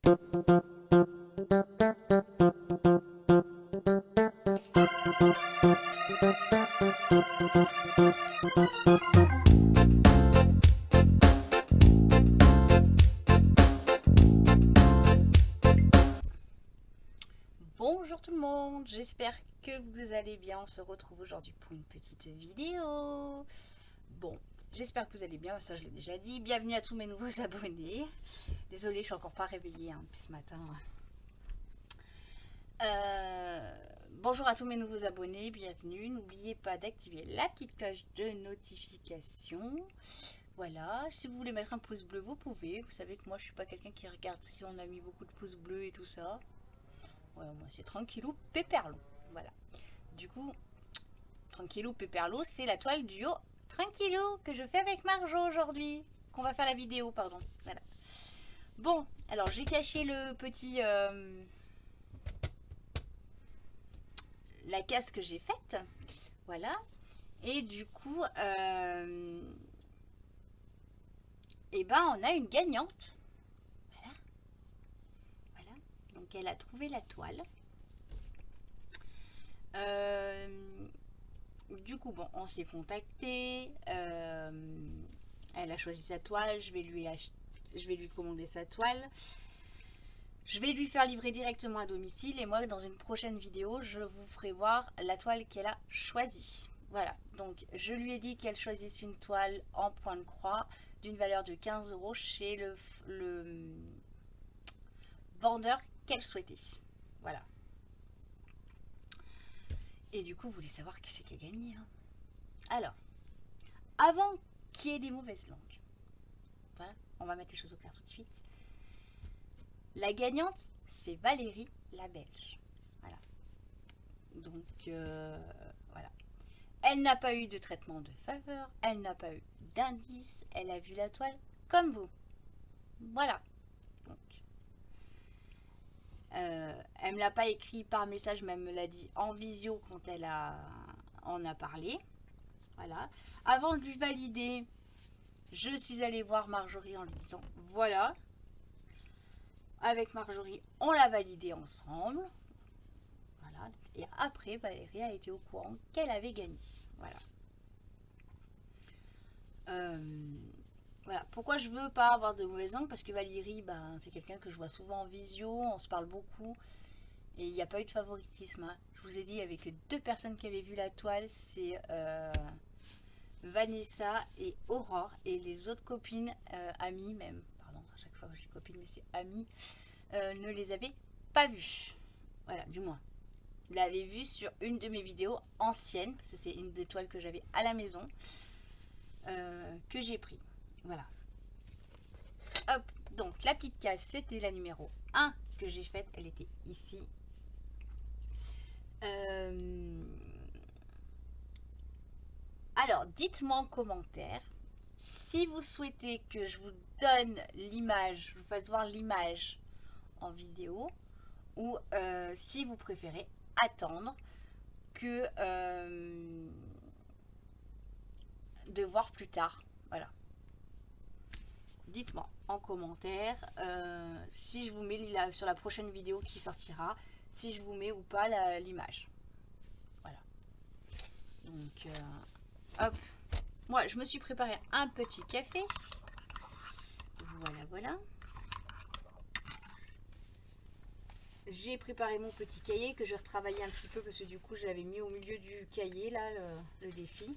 Bonjour tout le monde, j'espère que vous allez bien. On se retrouve aujourd'hui pour une petite vidéo. Bon, j'espère que vous allez bien, ça je l'ai déjà dit. Bienvenue à tous mes nouveaux abonnés. Désolée, je suis encore pas réveillée depuis ce matin. Bonjour à tous mes nouveaux abonnés, bienvenue. N'oubliez pas d'activer la petite cloche de notification. Voilà, si vous voulez mettre un pouce bleu, vous pouvez. Vous savez que moi je suis pas quelqu'un qui regarde si on a mis beaucoup de pouces bleus et tout ça. Ouais, moi c'est tranquillou, péperlou. Voilà. Du coup, tranquillou, péperlou, c'est la toile duo tranquillou que je fais avec Marjo aujourd'hui. Qu'on va faire la vidéo, pardon. Voilà. Bon, alors j'ai caché le petit... la casse que j'ai faite. Voilà. Et du coup, et ben on a une gagnante. Voilà. Voilà. Donc elle a trouvé la toile. Du coup, bon, on s'est contacté. Elle a choisi sa toile. Je vais lui commander sa toile. Je vais lui faire livrer directement à domicile. Et moi, dans une prochaine vidéo, je vous ferai voir la toile qu'elle a choisie. Voilà. Donc, je lui ai dit qu'elle choisisse une toile en point de croix d'une valeur de 15 € chez le vendeur qu'elle souhaitait. Voilà. Et du coup, vous voulez savoir qui c'est qui a gagné, hein. Alors, avant qu'il y ait des mauvaises langues, voilà, on va mettre les choses au clair tout de suite. La gagnante, c'est Valérie, la Belge. Voilà. Donc, voilà. Elle n'a pas eu de traitement de faveur, elle n'a pas eu d'indice, elle a vu la toile comme vous. Voilà. Donc, elle me l'a pas écrit par message, mais elle me l'a dit en visio quand elle en a parlé. Voilà. Avant de lui valider, je suis allée voir Marjorie en lui disant voilà. Avec Marjorie, on l'a validé ensemble. Voilà. Et après, Valérie a été au courant qu'elle avait gagné. Voilà. Voilà. Pourquoi je veux pas avoir de mauvaises langues? Parce que Valérie, c'est quelqu'un que je vois souvent en visio, on se parle beaucoup. Et il n'y a pas eu de favoritisme, hein. Je vous ai dit, avec 2 personnes qui avaient vu la toile, c'est Vanessa et Aurore. Et les autres copines, amies même, pardon, à chaque fois que je dis copines, mais c'est amies, ne les avaient pas vues. Voilà, du moins. Je l'avais vue sur une de mes vidéos anciennes, parce que c'est une des toiles que j'avais à la maison, que j'ai pris. Voilà. Hop, donc la petite case, c'était la numéro 1 que j'ai faite, elle était ici. Alors, dites-moi en commentaire si vous souhaitez que je vous donne l'image, je vous fasse voir l'image en vidéo, ou si vous préférez attendre que de voir plus tard. Voilà. Dites-moi en commentaire si je vous mets sur la prochaine vidéo qui sortira, si je vous mets ou pas l'image. Voilà. Donc, hop. Moi, je me suis préparé un petit café. Voilà, voilà. J'ai préparé mon petit cahier que je vais retravailler un petit peu parce que du coup, je l'avais mis au milieu du cahier, là, le défi.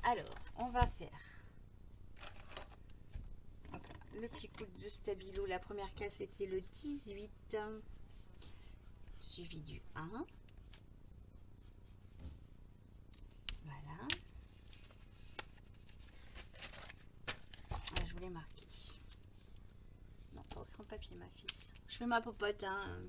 Alors, on va faire le petit coup de stabilo. La première case, c'était le 18, suivi du 1. Voilà. Ah, je voulais marquer. Non, pas au crayon papier, ma fille. Je fais ma popote, hein.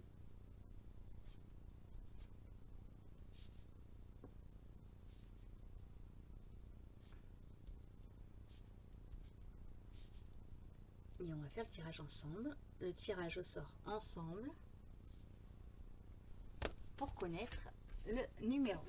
Et on va faire le tirage ensemble. Le tirage au sort ensemble. Pour connaître le numéro.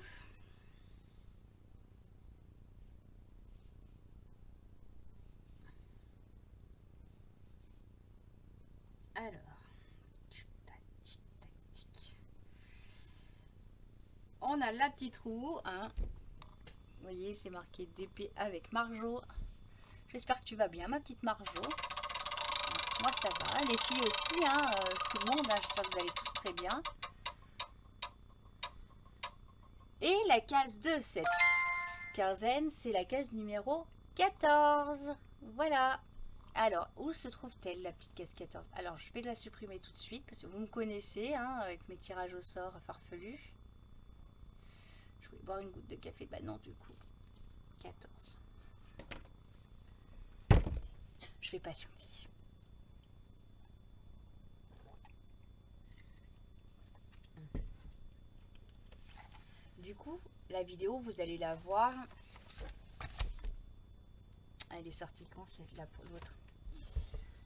on a la petite roue. Hein. Vous voyez, c'est marqué DP avec Marjo. J'espère que tu vas bien, ma petite Marjo. Moi, ça va. Les filles aussi, hein, tout le monde. Hein, j'espère que vous allez tous très bien. Et la case de cette quinzaine, c'est la case numéro 14. Voilà. Alors, où se trouve-t-elle, la petite case 14? Alors, je vais la supprimer tout de suite, parce que vous me connaissez, hein, avec mes tirages au sort farfelus. Je voulais boire une goutte de café. Bah non, du coup. 14. Je vais patienter. Du coup, la vidéo, vous allez la voir. Elle est sortie quand celle-là pour l'autre?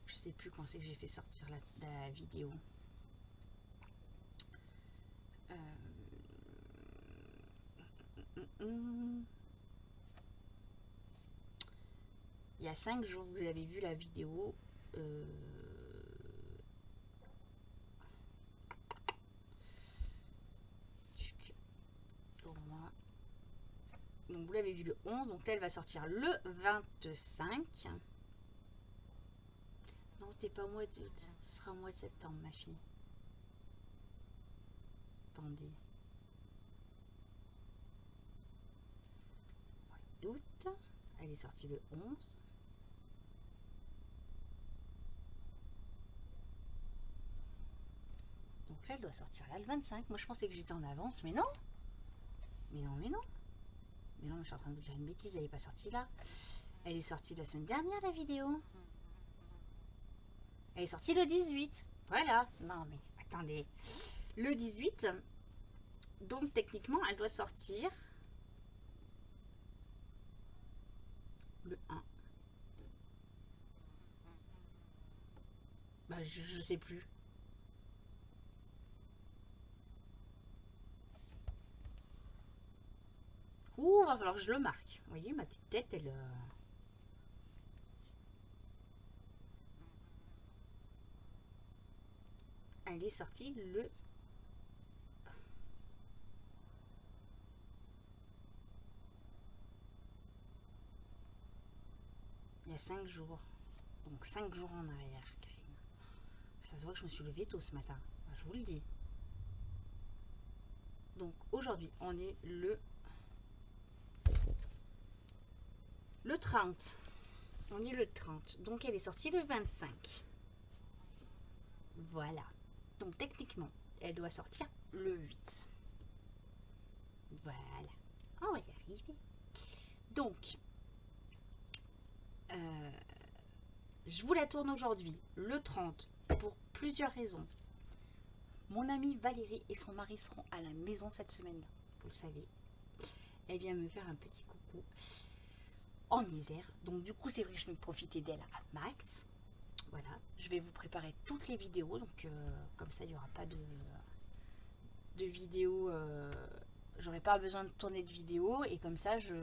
Je sais plus quand c'est que j'ai fait sortir la vidéo. Il y a 5 jours, vous avez vu la vidéo. Pour moi. Donc vous l'avez vu le 11, donc là elle va sortir le 25. Non, t'es pas mois d'août, ce sera mois de septembre, ma fille. Attendez. Mois d'août, elle est sortie le 11. Donc là elle doit sortir là le 25. Moi je pensais que j'étais en avance, mais non. Mais non, mais non. Mais non, je suis en train de vous dire une bêtise, elle n'est pas sortie là. Elle est sortie la semaine dernière, la vidéo. Elle est sortie le 18. Voilà. Non, mais attendez. Le 18, donc techniquement, elle doit sortir le 1. Bah, je sais plus. Ouh, va falloir que je le marque. Vous voyez, ma petite tête, elle... Elle est sortie le... Il y a 5 jours. Donc 5 jours en arrière, Karine. Ça se voit que je me suis levée tôt ce matin. Je vous le dis. Donc aujourd'hui, on est le 30. On est le 30. Donc elle est sortie le 25. Voilà. Donc techniquement, elle doit sortir le 8. Voilà. On va y arriver. Donc, je vous la tourne aujourd'hui, le 30, pour plusieurs raisons. Mon amie Valérie et son mari seront à la maison cette semaine-là, vous le savez. Elle vient me faire un petit coucou en Isère. Donc du coup, c'est vrai que je vais profiter d'elle à max. Voilà, je vais vous préparer toutes les vidéos. Donc comme ça, il n'y aura pas de vidéos. J'aurai pas besoin de tourner de vidéos. Et comme ça, je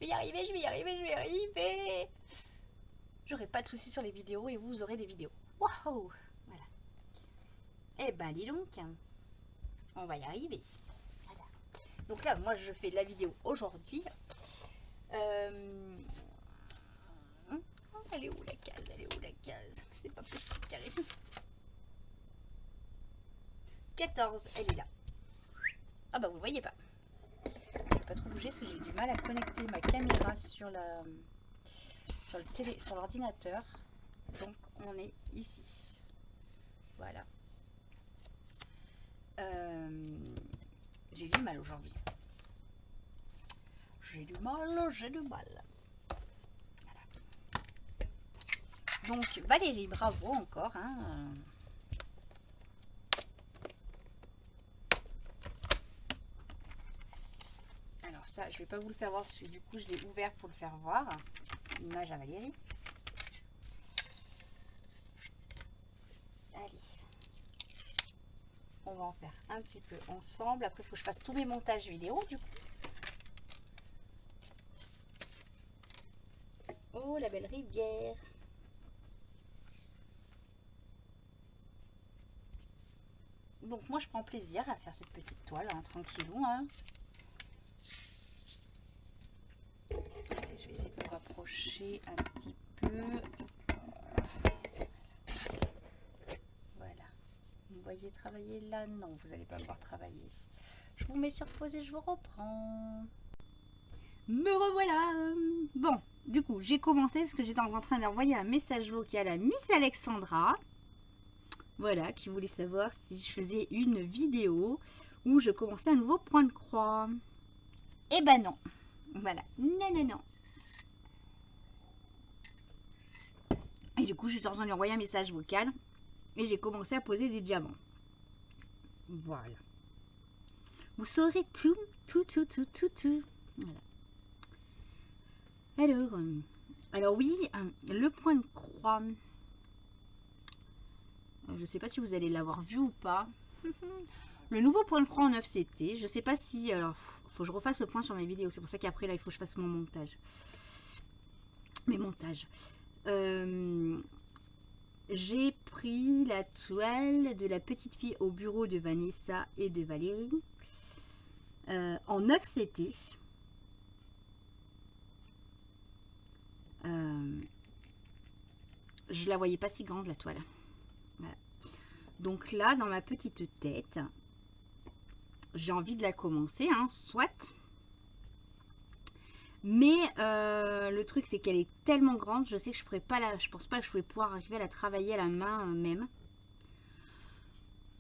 vais y arriver, je vais y arriver, je vais y arriver. J'aurai pas de soucis sur les vidéos et vous aurez des vidéos. Waouh! Voilà. Eh ben, dis donc, on va y arriver. Voilà. Donc là, moi, je fais la vidéo aujourd'hui. Elle est où la case? Elle est où la case? C'est pas possible, Karine. 14, elle est là. Ah bah, vous voyez pas. Je vais pas trop bouger parce que j'ai du mal à connecter ma caméra sur l'ordinateur. Donc on est ici. Voilà. J'ai du mal aujourd'hui. J'ai du mal. Voilà. Donc Valérie, bravo encore. Hein. Alors ça, je vais pas vous le faire voir parce que du coup je l'ai ouvert pour le faire voir. Image à Valérie. Allez. On va en faire un petit peu ensemble. Après, il faut que je fasse tous mes montages vidéo du coup. Oh, la belle rivière. Donc moi je prends plaisir à faire cette petite toile, hein, tranquillou. Hein. Allez, je vais essayer de me rapprocher un petit peu. Voilà. Vous me voyez travailler là? Non, vous n'allez pas me voir travailler. Je vous mets sur pause et je vous reprends. Me revoilà. Bon, du coup, j'ai commencé parce que j'étais en train d'envoyer un message vocal à Miss Alexandra. Voilà, qui voulait savoir si je faisais une vidéo où je commençais un nouveau point de croix. Eh ben non. Voilà. Non, non, non. Et du coup, je suis en train de lui envoyer un message vocal et j'ai commencé à poser des diamants. Voilà. Vous saurez tout. Voilà. Alors oui, le point de croix. Je ne sais pas si vous allez l'avoir vu ou pas. Le nouveau point de croix en 9CT. Je ne sais pas si... Alors, il faut que je refasse le point sur mes vidéos. C'est pour ça qu'après, là, il faut que je fasse mon montage. Mes montages. J'ai pris la toile de la petite fille au bureau de Vanessa et de Valérie. En 9CT. Je la voyais pas si grande, la toile. Voilà. Donc là, dans ma petite tête, j'ai envie de la commencer, hein, soit. Mais le truc, c'est qu'elle est tellement grande, je sais que je pourrais pas la, je pense pas que je vais pouvoir arriver à la travailler à la main même.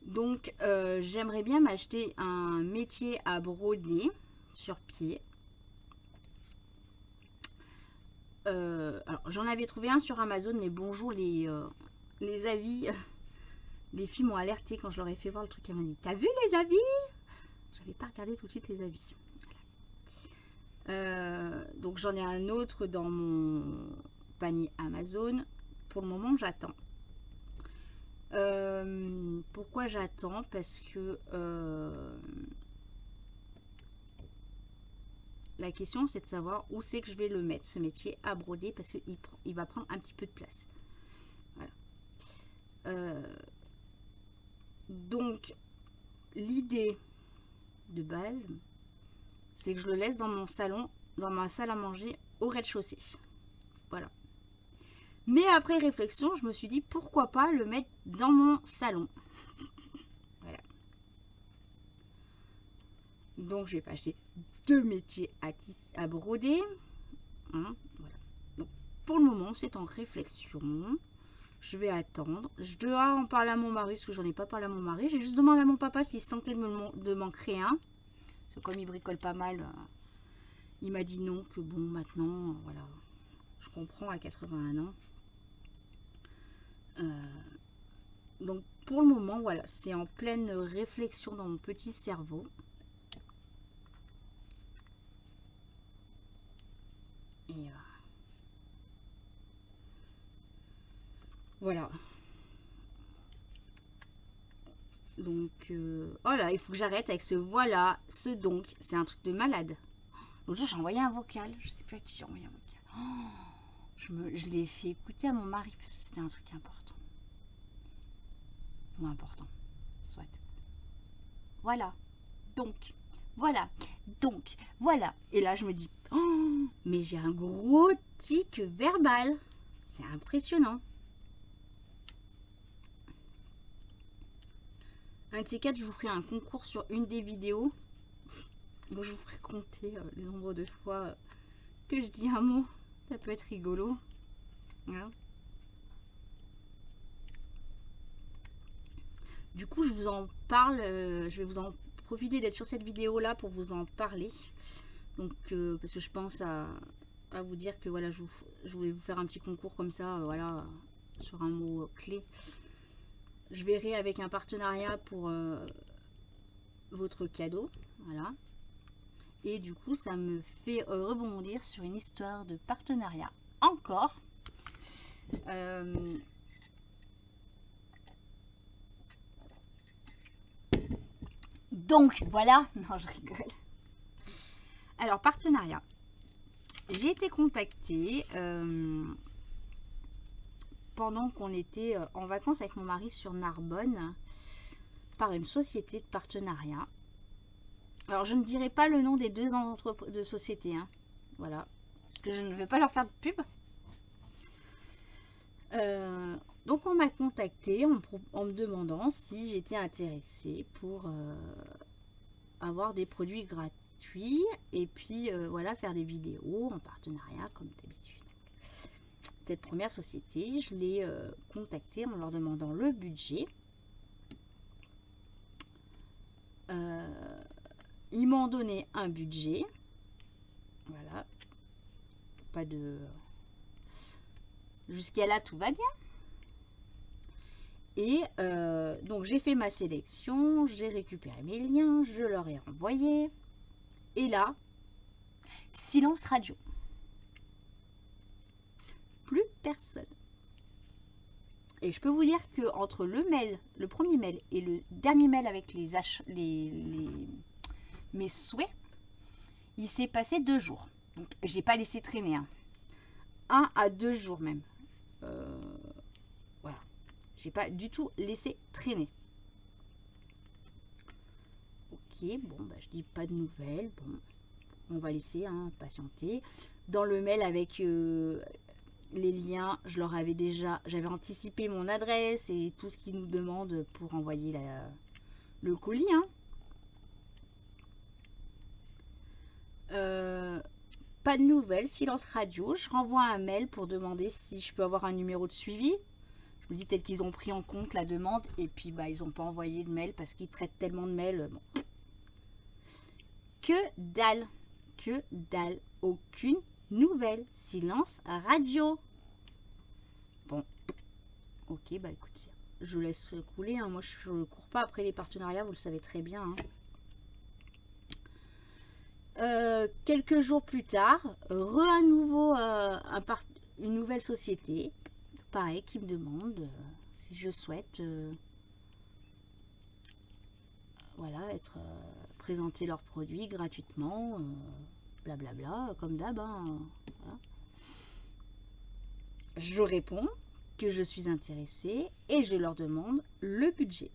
Donc, j'aimerais bien m'acheter un métier à broder sur pied. Alors, j'en avais trouvé un sur Amazon, mais bonjour, les avis. Les filles m'ont alerté quand je leur ai fait voir le truc. Elles m'ont dit, t'as vu les avis? J'avais pas regardé tout de suite les avis. Voilà. Donc j'en ai un autre dans mon panier Amazon. Pour le moment, j'attends. Pourquoi j'attends? Parce que la question, c'est de savoir où c'est que je vais le mettre, ce métier à broder, parce qu'il va prendre un petit peu de place. Voilà. Donc, l'idée de base, c'est que je le laisse dans mon salon, dans ma salle à manger, au rez-de-chaussée. Voilà. Mais après réflexion, je me suis dit, pourquoi pas le mettre dans mon salon. Voilà. Donc, je vais pas acheter deux métiers à broder. Hein, voilà. Donc, pour le moment, c'est en réflexion. Je vais attendre. Je dois en parler à mon mari, parce que j'en ai pas parlé à mon mari. J'ai juste demandé à mon papa s'il sentait de m'en créer un. Parce que comme il bricole pas mal, il m'a dit non, que bon, maintenant, voilà. Je comprends à 81 ans. Donc, pour le moment, voilà. C'est en pleine réflexion dans mon petit cerveau. Et voilà. Donc, oh là, il faut que j'arrête avec ce voilà, ce donc. C'est un truc de malade. L'autre jour, j'ai envoyé un vocal. Je sais plus à qui j'ai envoyé un vocal. Oh, je l'ai fait écouter à mon mari parce que c'était un truc important. Ou important. Soit. Voilà. Donc. Voilà. Donc. Voilà. Et là, je me dis, oh, mais j'ai un gros tic verbal. C'est impressionnant. Un de ces quatre, je vous ferai un concours sur une des vidéos. Bon, je vous ferai compter le nombre de fois que je dis un mot. Ça peut être rigolo. Voilà. Du coup, je vous en parle. Je vais vous en profiter d'être sur cette vidéo là pour vous en parler. Donc, parce que je pense à vous dire que voilà, je voulais vous faire un petit concours comme ça, voilà, sur un mot clé. Je verrai avec un partenariat pour votre cadeau, voilà. Et du coup, ça me fait rebondir sur une histoire de partenariat encore. Donc, voilà. Non, je rigole. Alors, partenariat. J'ai été contactée pendant qu'on était en vacances avec mon mari sur Narbonne. par une société de partenariat. Alors, je ne dirai pas le nom des deux de sociétés, hein. Voilà, parce que je ne vais pas leur faire de pub. Donc, on m'a contacté en me demandant si j'étais intéressée pour avoir des produits gratuits et puis voilà, faire des vidéos en partenariat comme d'habitude. Cette première société, je l'ai contactée en leur demandant le budget. Ils m'ont donné un budget. Voilà. Pas de... Jusqu'à là, tout va bien. Et donc, j'ai fait ma sélection. J'ai récupéré mes liens. Je leur ai envoyé. Et là, silence radio. Plus personne. Et je peux vous dire que entre le mail, le premier mail et le dernier mail avec mes souhaits, il s'est passé 2 jours. Donc, j'ai pas laissé traîner. 1 à 2 jours même. Voilà. J'ai pas du tout laissé traîner. Ok, bon, bah, je dis pas de nouvelles. Bon, on va laisser patienter. Dans le mail avec les liens, je leur avais j'avais anticipé mon adresse et tout ce qu'ils nous demandent pour envoyer le colis. Pas de nouvelles, silence radio. Je renvoie un mail pour demander si je peux avoir un numéro de suivi. Je me dis peut-être qu'ils ont pris en compte la demande et puis bah ils n'ont pas envoyé de mail parce qu'ils traitent tellement de mails. Bon. Que dalle, aucune nouvelle, silence radio. Bon, ok, bah écoutez, je laisse couler. Moi je ne cours pas après les partenariats, vous le savez très bien. Quelques jours plus tard, à nouveau une nouvelle société, pareil, qui me demande si je souhaite voilà, présenter leurs produits gratuitement, blablabla, comme d'hab. Voilà. Je réponds que je suis intéressée et je leur demande le budget.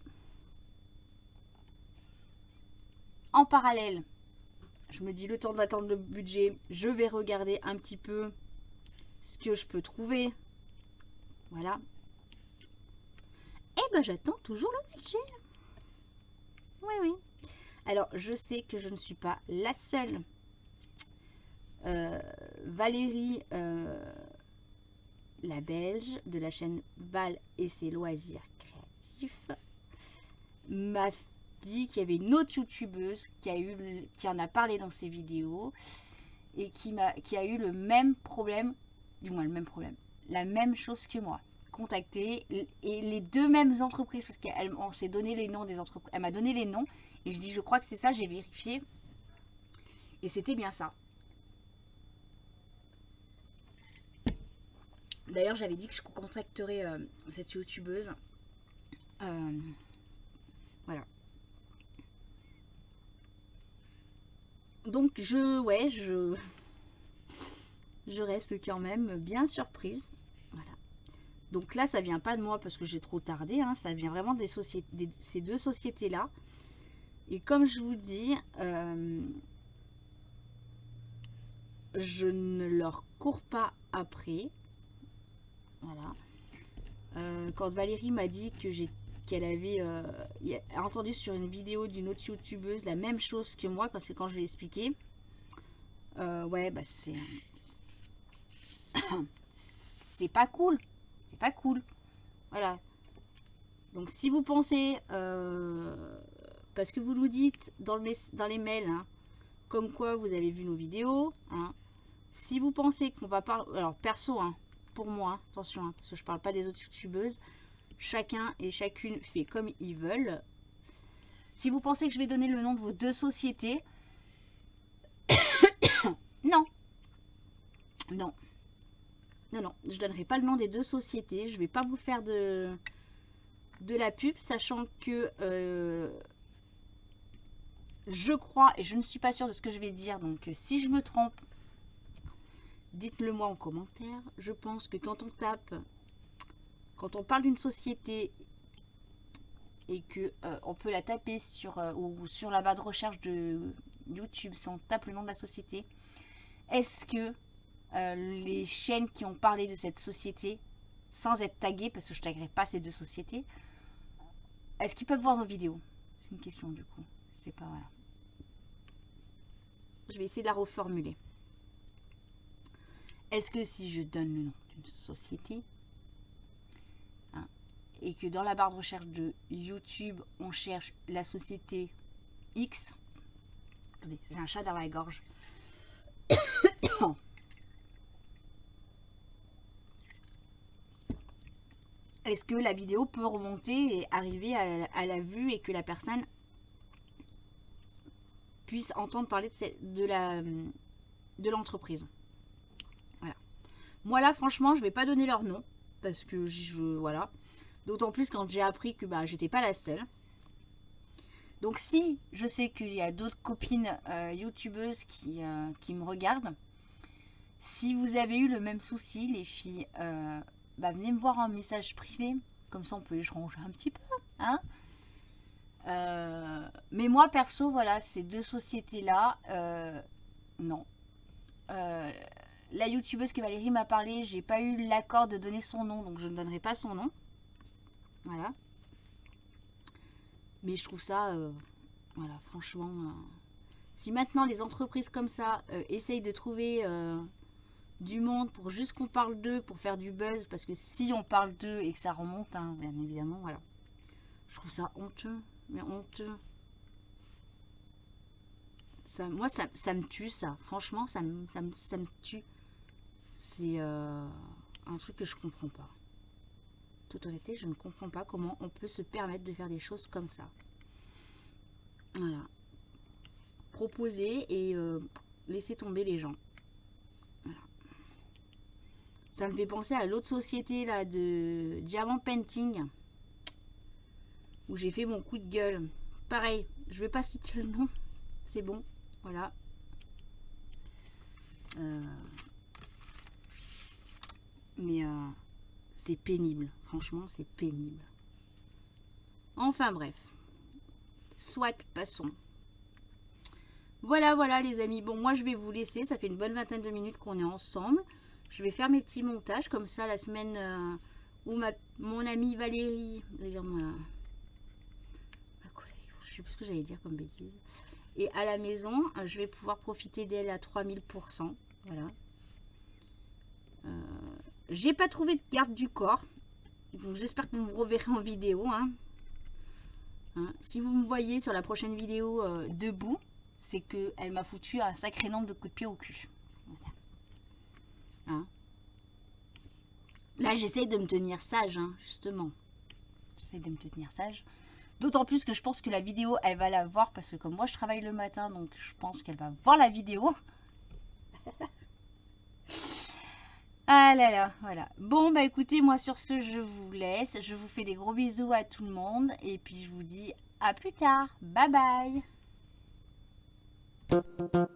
En parallèle, je me dis le temps d'attendre le budget, je vais regarder un petit peu ce que je peux trouver. Voilà. Et ben j'attends toujours le budget. Oui. Alors je sais que je ne suis pas la seule. Valérie, la Belge de la chaîne Val et ses loisirs créatifs, m'a dit qu'il y avait une autre youtubeuse qui en a parlé dans ses vidéos et qui a eu le même problème, du moins le même problème, la même chose que moi. Contacté et les deux mêmes entreprises, parce qu'on s'est donné les noms des entreprises, elle m'a donné les noms et je dis je crois que c'est ça, j'ai vérifié et c'était bien ça. D'ailleurs j'avais dit que je contacterais cette youtubeuse. Voilà. Donc je reste quand même bien surprise. Voilà. Donc là, ça vient pas de moi parce que j'ai trop tardé. Ça vient vraiment des sociétés, ces deux sociétés-là. Et comme je vous dis, je ne leur cours pas après. Voilà. Quand Valérie m'a dit qu'elle avait entendu sur une vidéo d'une autre youtubeuse la même chose que moi quand je lui ai expliqué, ouais, bah c'est pas cool. C'est pas cool. Voilà. Donc si vous pensez, parce que vous nous dites dans les mails, comme quoi vous avez vu nos vidéos, si vous pensez qu'on va parler, alors perso, pour moi, attention, parce que je parle pas des autres youtubeuses, chacun et chacune fait comme ils veulent. Si vous pensez que je vais donner le nom de vos deux sociétés, non, je donnerai pas le nom des deux sociétés. Je vais pas vous faire de la pub, sachant que je crois, et je ne suis pas sûre de ce que je vais dire, donc si je me trompe, dites-le moi en commentaire. Je pense que quand on parle d'une société et que on peut la taper ou sur la barre de recherche de YouTube, si on tape le nom de la société, est-ce que les chaînes qui ont parlé de cette société, sans être taguées, parce que je ne taguerai pas ces deux sociétés, est-ce qu'ils peuvent voir nos vidéos? C'est une question du coup. C'est pas voilà. Je vais essayer de la reformuler. Est-ce que si je donne le nom d'une société, hein, et que dans la barre de recherche de YouTube, on cherche la société X. Attendez, j'ai un chat dans la gorge. Est-ce que la vidéo peut remonter et arriver à la vue et que la personne puisse entendre parler de l'entreprise? Voilà. Moi là, franchement, je vais pas donner leur nom parce que voilà. D'autant plus quand j'ai appris que j'étais pas la seule. Donc si je sais qu'il y a d'autres copines youtubeuses qui me regardent, si vous avez eu le même souci, les filles, venez me voir en message privé. Comme ça, on peut échanger un petit peu. Hein, mais moi, perso, voilà, ces deux sociétés-là, non. La youtubeuse que Valérie m'a parlé, j'ai pas eu l'accord de donner son nom, donc je ne donnerai pas son nom. Voilà. Mais je trouve ça, voilà, franchement, si maintenant les entreprises comme ça essayent de trouver du monde pour juste qu'on parle d'eux, pour faire du buzz, parce que si on parle d'eux et que ça remonte, hein, bien évidemment, voilà. Je trouve ça honteux, mais honteux. Moi, ça me tue, ça. Franchement, ça me tue. C'est un truc que je comprends pas. Toute honnêteté, je ne comprends pas comment on peut se permettre de faire des choses comme ça. Voilà. Proposer et laisser tomber les gens. Voilà. Ça me fait penser à l'autre société là de Diamant Painting, où j'ai fait mon coup de gueule. Pareil, je vais pas citer le nom. C'est bon. Voilà. Mais c'est pénible. Franchement, c'est pénible. Enfin bref. Soit, passons. Voilà, voilà les amis. Bon, moi je vais vous laisser. Ça fait une bonne vingtaine de minutes qu'on est ensemble. Je vais faire mes petits montages. Comme ça, la semaine où mon amie Valérie, ma collègue, je sais plus ce que j'allais dire comme bêtise, et à la maison, je vais pouvoir profiter d'elle à 3000%. Voilà. J'ai pas trouvé de garde du corps. Donc j'espère que vous me reverrez en vidéo. Hein. Si vous me voyez sur la prochaine vidéo debout, c'est qu'elle m'a foutu un sacré nombre de coups de pied au cul. Voilà. Hein. Là, j'essaye de me tenir sage, hein, justement. J'essaye de me tenir sage. D'autant plus que je pense que la vidéo, elle va la voir parce que comme moi, je travaille le matin, donc je pense qu'elle va voir la vidéo. Ah là là, voilà. Bon, écoutez, moi sur ce, je vous laisse. Je vous fais des gros bisous à tout le monde. Et puis, je vous dis à plus tard. Bye bye.